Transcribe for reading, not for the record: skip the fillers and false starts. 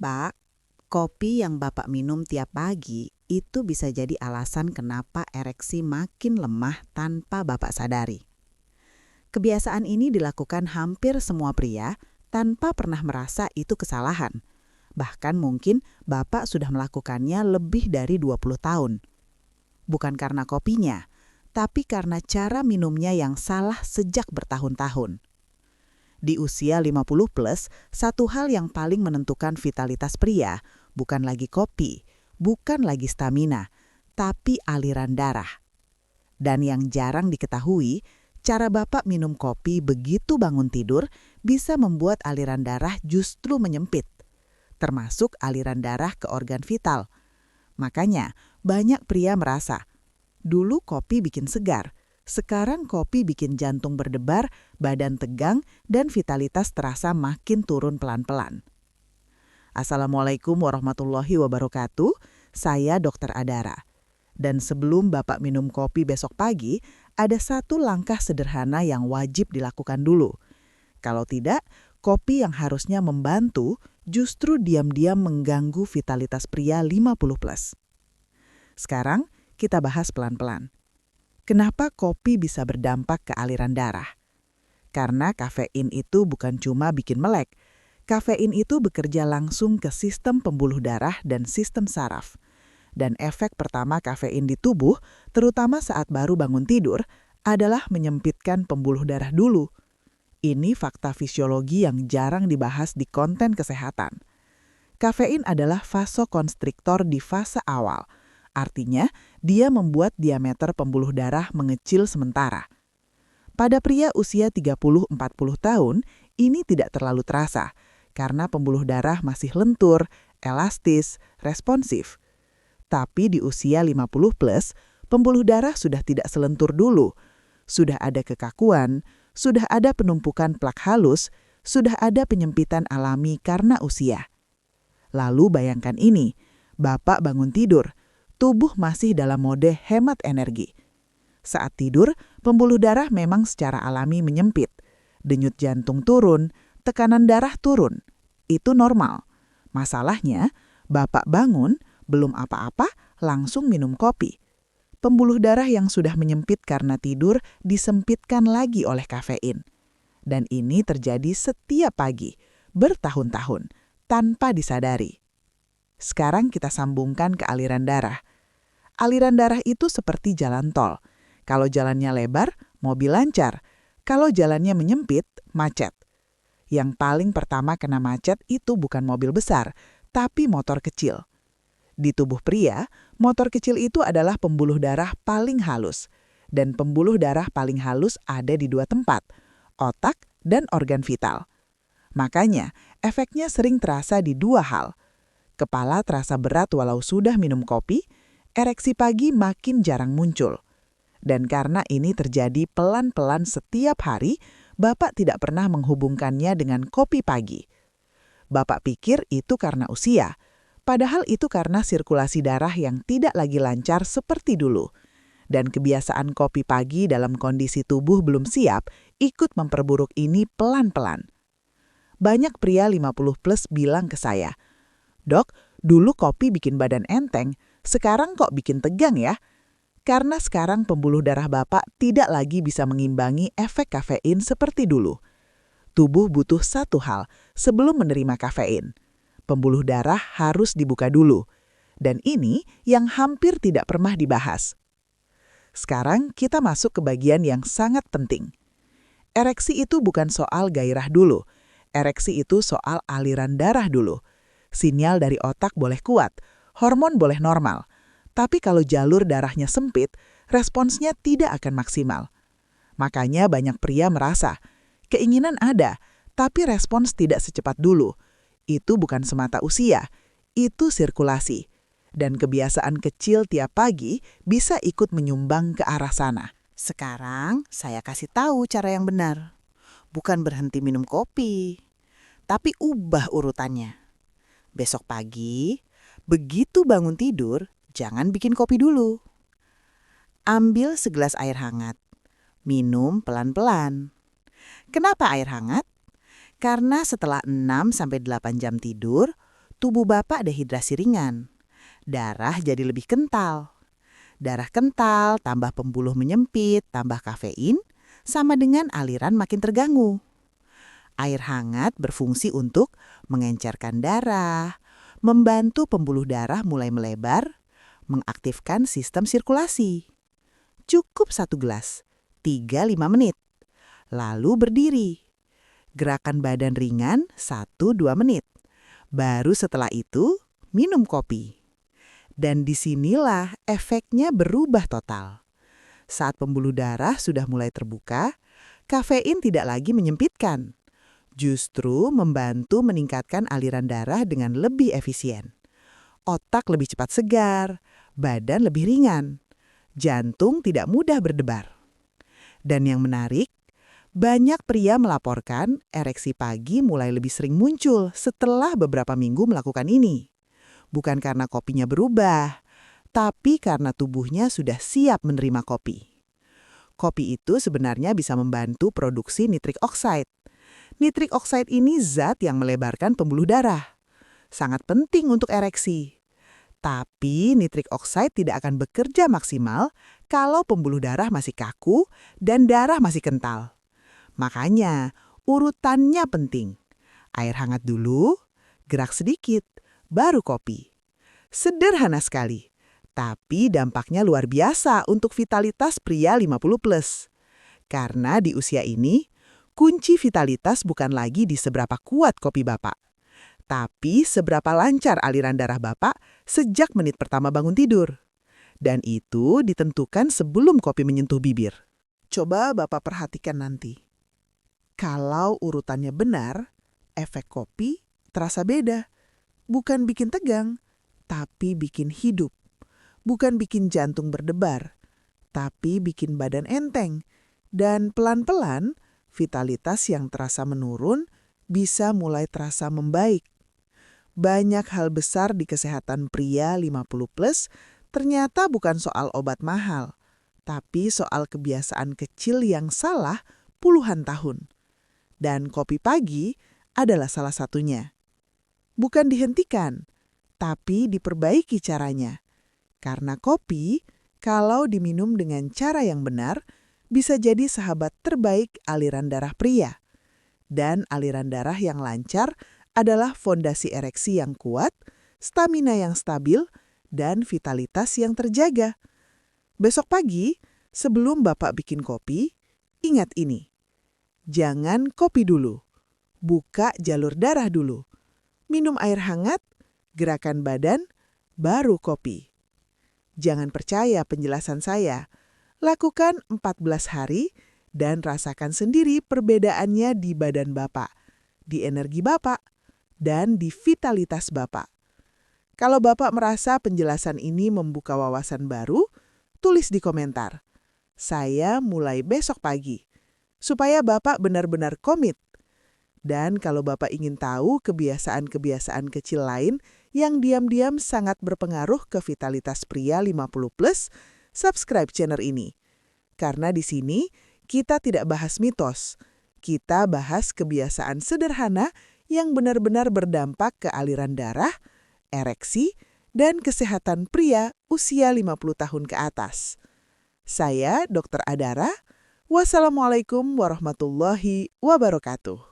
Pak, kopi yang Bapak minum tiap pagi itu bisa jadi alasan kenapa ereksi makin lemah tanpa Bapak sadari. Kebiasaan ini dilakukan hampir semua pria tanpa pernah merasa itu kesalahan. Bahkan mungkin Bapak sudah melakukannya lebih dari 20 tahun. Bukan karena kopinya, tapi karena cara minumnya yang salah sejak bertahun-tahun. Di usia 50 plus, satu hal yang paling menentukan vitalitas pria bukan lagi kopi, bukan lagi stamina, tapi aliran darah. Dan yang jarang diketahui, cara Bapak minum kopi begitu bangun tidur bisa membuat aliran darah justru menyempit, termasuk aliran darah ke organ vital. Makanya banyak pria merasa, dulu kopi bikin segar, sekarang kopi bikin jantung berdebar, badan tegang, dan vitalitas terasa makin turun pelan-pelan. Assalamualaikum warahmatullahi wabarakatuh, saya Dr. Adara. Dan sebelum Bapak minum kopi besok pagi, ada satu langkah sederhana yang wajib dilakukan dulu. Kalau tidak, kopi yang harusnya membantu justru diam-diam mengganggu vitalitas pria 50 plus. Sekarang kita bahas pelan-pelan. Kenapa kopi bisa berdampak ke aliran darah? Karena kafein itu bukan cuma bikin melek. Kafein itu bekerja langsung ke sistem pembuluh darah dan sistem saraf. Dan efek pertama kafein di tubuh, terutama saat baru bangun tidur, adalah menyempitkan pembuluh darah dulu. Ini fakta fisiologi yang jarang dibahas di konten kesehatan. Kafein adalah vasokonstriktor di fase awal. Artinya, dia membuat diameter pembuluh darah mengecil sementara. Pada pria usia 30-40 tahun, ini tidak terlalu terasa karena pembuluh darah masih lentur, elastis, responsif. Tapi di usia 50 plus, pembuluh darah sudah tidak selentur dulu. Sudah ada kekakuan, sudah ada penumpukan plak halus, sudah ada penyempitan alami karena usia. Lalu bayangkan ini, Bapak bangun tidur, tubuh masih dalam mode hemat energi. Saat tidur, pembuluh darah memang secara alami menyempit. Denyut jantung turun, tekanan darah turun. Itu normal. Masalahnya, Bapak bangun, belum apa-apa, langsung minum kopi. Pembuluh darah yang sudah menyempit karena tidur disempitkan lagi oleh kafein. Dan ini terjadi setiap pagi, bertahun-tahun, tanpa disadari. Sekarang kita sambungkan ke aliran darah. Aliran darah itu seperti jalan tol. Kalau jalannya lebar, mobil lancar. Kalau jalannya menyempit, macet. Yang paling pertama kena macet itu bukan mobil besar, tapi motor kecil. Di tubuh pria, motor kecil itu adalah pembuluh darah paling halus. Dan pembuluh darah paling halus ada di dua tempat, otak dan organ vital. Makanya, efeknya sering terasa di dua hal. Kepala terasa berat walau sudah minum kopi, ereksi pagi makin jarang muncul. Dan karena ini terjadi pelan-pelan setiap hari, Bapak tidak pernah menghubungkannya dengan kopi pagi. Bapak pikir itu karena usia, padahal itu karena sirkulasi darah yang tidak lagi lancar seperti dulu. Dan kebiasaan kopi pagi dalam kondisi tubuh belum siap ikut memperburuk ini pelan-pelan. Banyak pria 50 plus bilang ke saya, "Dok, dulu kopi bikin badan enteng, sekarang kok bikin tegang ya?" Karena sekarang pembuluh darah Bapak tidak lagi bisa mengimbangi efek kafein seperti dulu. Tubuh butuh satu hal sebelum menerima kafein. Pembuluh darah harus dibuka dulu. Dan ini yang hampir tidak pernah dibahas. Sekarang kita masuk ke bagian yang sangat penting. Ereksi itu bukan soal gairah dulu. Ereksi itu soal aliran darah dulu. Sinyal dari otak boleh kuat, hormon boleh normal. Tapi kalau jalur darahnya sempit, responsnya tidak akan maksimal. Makanya banyak pria merasa, keinginan ada, tapi respons tidak secepat dulu. Itu bukan semata usia, itu sirkulasi. Dan kebiasaan kecil tiap pagi bisa ikut menyumbang ke arah sana. Sekarang saya kasih tahu cara yang benar. Bukan berhenti minum kopi, tapi ubah urutannya. Besok pagi, begitu bangun tidur, jangan bikin kopi dulu. Ambil segelas air hangat. Minum pelan-pelan. Kenapa air hangat? Karena setelah 6-8 jam tidur, tubuh Bapak dehidrasi ringan. Darah jadi lebih kental. Darah kental tambah pembuluh menyempit, tambah kafein, sama dengan aliran makin terganggu. Air hangat berfungsi untuk mengencerkan darah, membantu pembuluh darah mulai melebar, mengaktifkan sistem sirkulasi. Cukup 1 gelas, 3-5 menit. Lalu berdiri. Gerakan badan ringan 1-2 menit. Baru setelah itu minum kopi. Dan disinilah efeknya berubah total. Saat pembuluh darah sudah mulai terbuka, kafein tidak lagi menyempitkan. Justru membantu meningkatkan aliran darah dengan lebih efisien. Otak lebih cepat segar, badan lebih ringan. Jantung tidak mudah berdebar. Dan yang menarik, banyak pria melaporkan ereksi pagi mulai lebih sering muncul setelah beberapa minggu melakukan ini. Bukan karena kopinya berubah, tapi karena tubuhnya sudah siap menerima kopi. Kopi itu sebenarnya bisa membantu produksi nitrik oksida. Nitrik oksida ini zat yang melebarkan pembuluh darah. Sangat penting untuk ereksi. Tapi nitrik oksida tidak akan bekerja maksimal kalau pembuluh darah masih kaku dan darah masih kental. Makanya urutannya penting. Air hangat dulu, gerak sedikit, baru kopi. Sederhana sekali, tapi dampaknya luar biasa untuk vitalitas pria 50+. Karena di usia ini, kunci vitalitas bukan lagi di seberapa kuat kopi Bapak, tapi seberapa lancar aliran darah Bapak sejak menit pertama bangun tidur. Dan itu ditentukan sebelum kopi menyentuh bibir. Coba Bapak perhatikan nanti. Kalau urutannya benar, efek kopi terasa beda. Bukan bikin tegang, tapi bikin hidup. Bukan bikin jantung berdebar, tapi bikin badan enteng. Dan pelan-pelan, vitalitas yang terasa menurun bisa mulai terasa membaik. Banyak hal besar di kesehatan pria 50+ ternyata bukan soal obat mahal, tapi soal kebiasaan kecil yang salah puluhan tahun. Dan kopi pagi adalah salah satunya. Bukan dihentikan, tapi diperbaiki caranya. Karena kopi, kalau diminum dengan cara yang benar, bisa jadi sahabat terbaik aliran darah pria. Dan aliran darah yang lancar adalah fondasi ereksi yang kuat, stamina yang stabil, dan vitalitas yang terjaga. Besok pagi, sebelum Bapak bikin kopi, ingat ini. Jangan kopi dulu. Buka jalur darah dulu. Minum air hangat, gerakan badan, baru kopi. Jangan percaya penjelasan saya. Lakukan 14 hari dan rasakan sendiri perbedaannya di badan Bapak, di energi Bapak, dan di vitalitas Bapak. Kalau Bapak merasa penjelasan ini membuka wawasan baru, tulis di komentar. Saya mulai besok pagi. Supaya Bapak benar-benar komit. Dan kalau Bapak ingin tahu kebiasaan-kebiasaan kecil lain yang diam-diam sangat berpengaruh ke vitalitas pria 50+, subscribe channel ini. Karena di sini kita tidak bahas mitos. Kita bahas kebiasaan sederhana yang benar-benar berdampak ke aliran darah, ereksi, dan kesehatan pria usia 50 tahun ke atas. Saya Dr. Adara. Wassalamualaikum warahmatullahi wabarakatuh.